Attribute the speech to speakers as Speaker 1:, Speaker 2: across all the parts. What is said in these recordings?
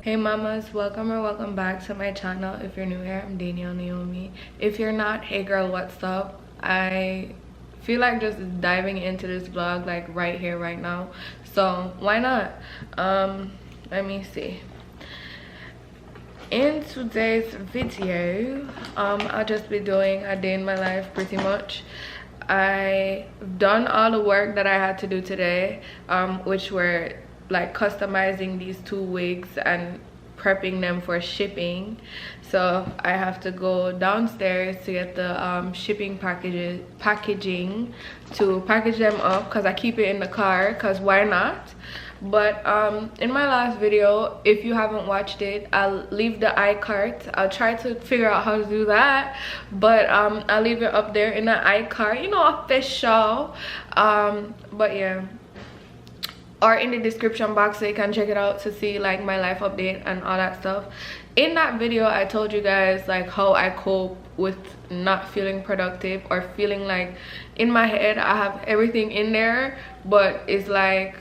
Speaker 1: Hey mamas, welcome or welcome back to my channel. If you're new here, I'm Daniellenaomi. If you're not, hey girl, what's up? I feel like just diving into this vlog like right here, right now. So why not? Let me see. In today's video, I'll just be doing a day in my life pretty much. I've done all the work that I had to do today, which were like customizing these 2 wigs and prepping them for shipping. So I have to go downstairs to get the shipping packaging to package them up, because I keep it in the car, because why not? But in my last video, if you haven't watched it, I'll leave the iCart. I'll try to figure out how to do that, but I'll leave it up there in the iCart, you know, official. But yeah, or in the description box so you can check it out to see like my life update and all that stuff. In that video, I told you guys like how I cope with not feeling productive, or feeling like in my head I have everything in there, but it's like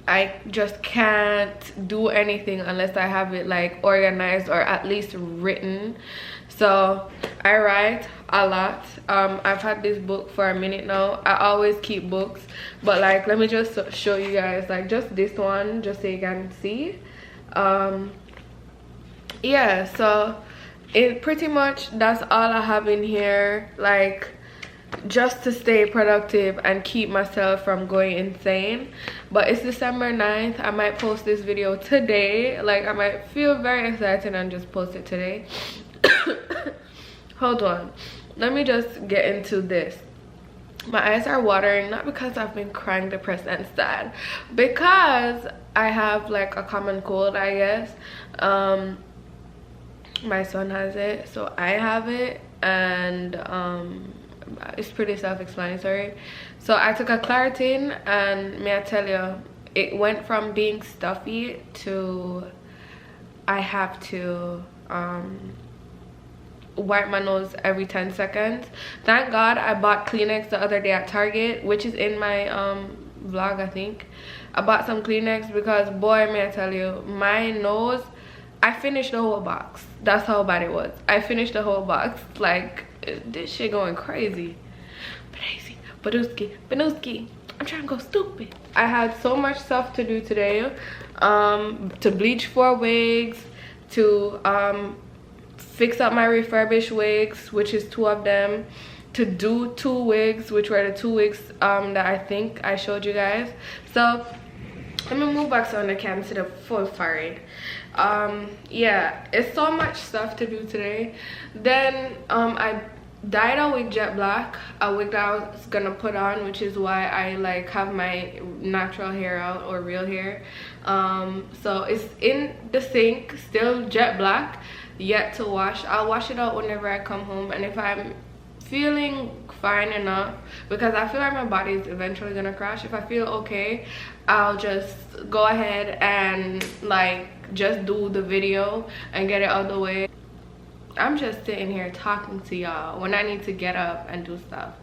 Speaker 1: I just can't do anything unless I have it like organized or at least written. So I write a lot. I've had this book for a minute now. I always keep books, but like let me just show you guys like just this one, just so you can see. Yeah, so it pretty much, that's all I have in here, like just to stay productive and keep myself from going insane. But it's December 9th. I might post this video today. Like I might feel very excited and just post it today. Hold on, let me just get into this. My eyes are watering, not because I've been crying, depressed and sad, because I have like a common cold, I guess. My son has it, so I have it, and it's pretty self-explanatory. So I took a Claritin, and may I tell you, it went from being stuffy to I have to wipe my nose every 10 seconds. Thank God I bought Kleenex the other day at Target, which is in my vlog, I think. I bought some Kleenex because boy, may I tell you, my nose, I finished the whole box. That's how bad it was. I finished the whole box. Like this shit going crazy. Crazy. Banuski. I'm trying to go stupid. I had so much stuff to do today. To bleach 4 wigs, to fix up my refurbished wigs, which is 2 of them, to do 2 wigs, which were the 2 wigs that I think I showed you guys. So let me move back so I can see the full forehead. Yeah, it's so much stuff to do today. Then I dyed a wig jet black, a wig that I was gonna put on, which is why I like have my natural hair out, or real hair. So it's in the sink, still jet black, yet to wash. I'll wash it out whenever I come home, and if I'm feeling fine enough, because I feel like my body is eventually gonna crash, if I feel okay, I'll just go ahead and like just do the video and get it out of the way. I'm just sitting here talking to y'all when I need to get up and do stuff.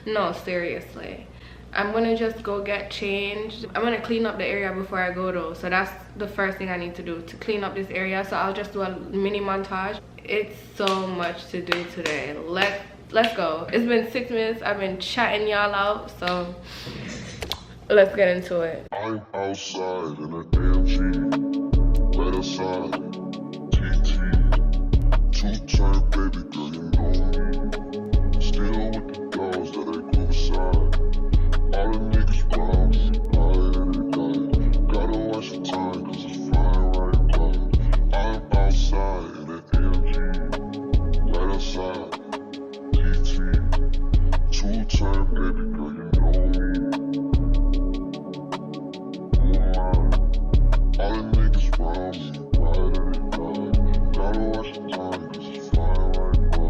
Speaker 1: No, seriously, I'm gonna just go get changed. I'm gonna clean up the area before I go though, so that's the first thing I need to do, to clean up this area. So I'll just do a mini montage. It's so much to do today. Let's go. It's been 6 minutes. I've been chatting y'all out, so let's get into it.
Speaker 2: I'm outside in an AMG, right outside, TT, 2-turn baby girl, you know me. Still with the girls that I go beside. All the niggas round me, night. Gotta watch the time, cause it's flying right by. I'm outside in an AMG, right outside, TT, 2-turn baby girl, you know me. All the niggas round me, ride at it, gotta watch the time, cause it's flying right by.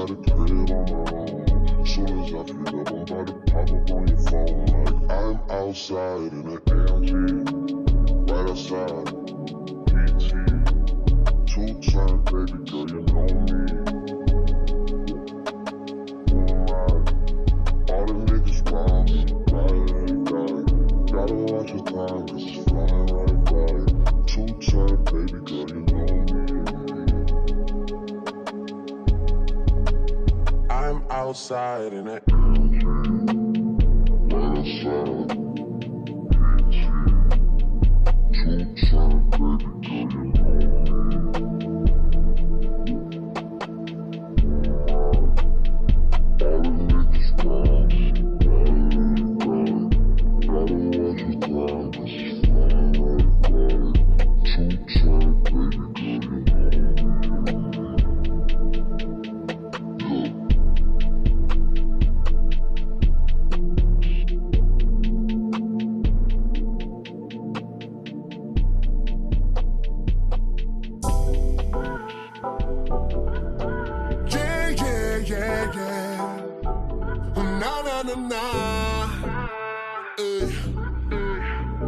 Speaker 2: inside the crib on my own. Soon as I feel up, I'm about to pop up on your phone. Like I'm outside in an AMG, right outside, PT. Two-time, baby girl, you know me. All the niggas round me, right. Gotta watch your time, cause it's flying right by. Two-time, baby girl, you know me. I'm outside in it. Right outside. Two-time, baby girl, you know me. All the niggas round me, right. Gotta watch your time, cause it's flying right by. Two-time, baby girl, you know me.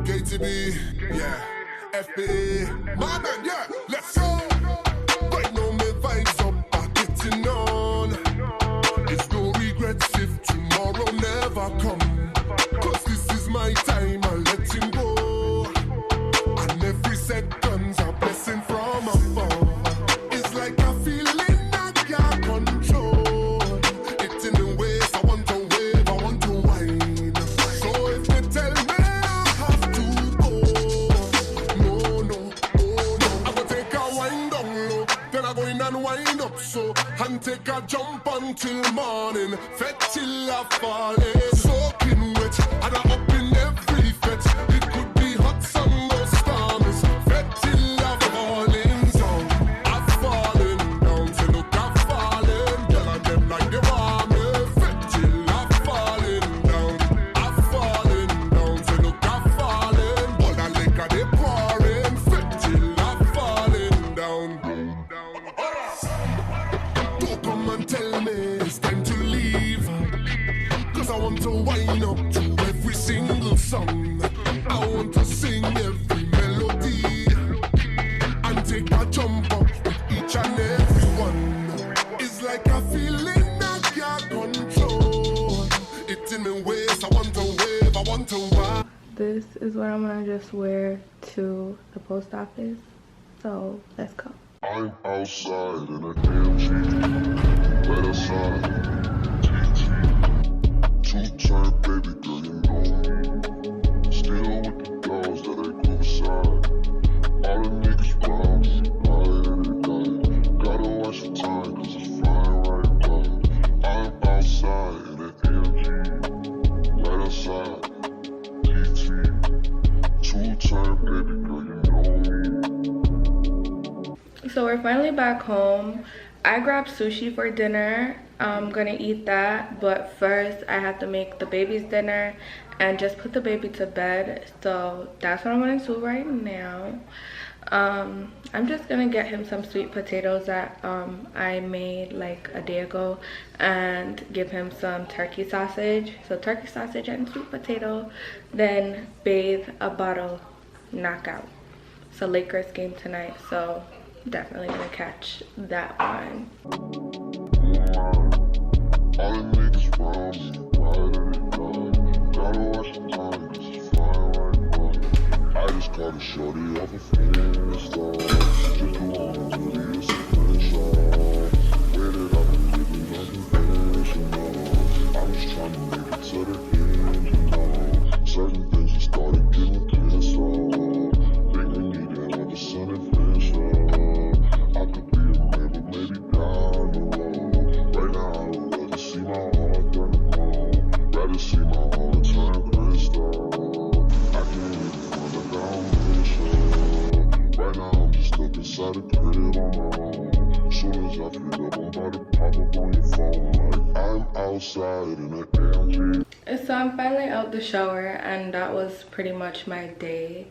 Speaker 3: KTB, yeah, FBA, my man, yeah, let's go. Right now, my vibes up, I'm getting on. There's no regrets if tomorrow never come. Cause this is my time, I let him go. And every second's a blessing from above. It's like a feeling I can't control. It's in the ways I want to wave, I want to whine. So if they tell me I have to go, no, I go take a wind down low, then I go in and wind up so, and take a jump until morning, fet till I fall in. Soaking wet, and I up in every fet. It could be hot sun or storms, fet till I falling down. I'm falling down, say look I'm falling. Girl and them like they want me, fet till I'm falling down. I'm falling down, say look I'm falling. But I liquor they pouring, fet till I'm falling down. Don't come and tell me it's time to leave, cause I want to wind up to every single song. I want to sing every melody and take a jump up with each and every one. It's like a feeling I can't control. It's in my ways, I want to wave, I want to wild.
Speaker 1: This is what I'm gonna just wear to the post office. So let's go.
Speaker 2: I'm outside in an AMG, right outside, TT. Two-time, baby girl, you know me. Still with the girls that I grew beside. All the niggas round me, right. Gotta watch the time, cause it's flying right by. I'm outside in an AMG, right outside, TT. Two-time, baby girl, you know me.
Speaker 1: So we're finally back home. I grabbed sushi for dinner. I'm gonna eat that, but first I have to make the baby's dinner and just put the baby to bed. So that's what I'm gonna do right now. I'm just gonna get him some sweet potatoes that I made like a day ago and give him some turkey sausage. So turkey sausage and sweet potato, then bathe a bottle, knockout. So Lakers game tonight, so definitely gonna catch that one.
Speaker 2: All the niggas round me, right. Gotta watch the time, cause it's flying right by. I just caught a shorty off a Insta. Just do all the videos to finish off. Waited up and living unconventional. I was trying to make it to the end, you know. Certain things just started getting pissed off. Think we needed another sun and finish off. I could be a man, but maybe down the road. Right now I would rather see my heart turn to gold. Rather see my heart turn crystal. I can't even find a foundation. Right now I'm just stuck inside the crib on my own. Soon as I feel up, I'm about to pop up on your phone. Like I'm outside in an AMG.
Speaker 1: So I'm finally out the shower and that was pretty much my day.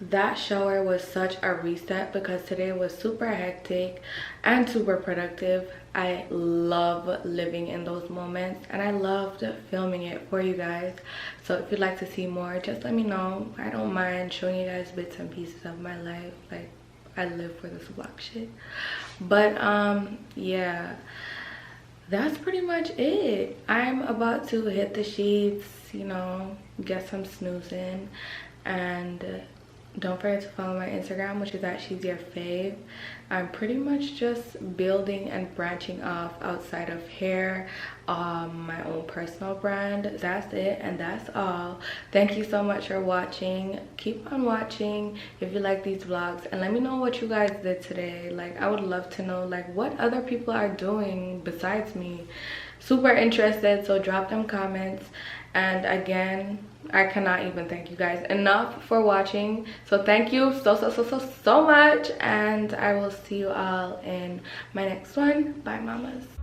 Speaker 1: That shower was such a reset because today was super hectic and super productive. I love living in those moments and I loved filming it for you guys. So if you'd like to see more, just let me know. I don't mind showing you guys bits and pieces of my life. Like, I live for this vlog shit. But yeah, that's pretty much it. I'm about to hit the sheets, you know, get some snoozing, and don't forget to follow my Instagram, which is at Shesyourfave. I'm pretty much just building and branching off outside of hair, my own personal brand. That's it and that's all. Thank you so much for watching. Keep on watching if you like these vlogs, and let me know what you guys did today. Like, I would love to know like what other people are doing besides me. Super interested, so drop them comments. And again, I cannot even thank you guys enough for watching. So thank you so much, and I will see you all in my next one. Bye, mamas.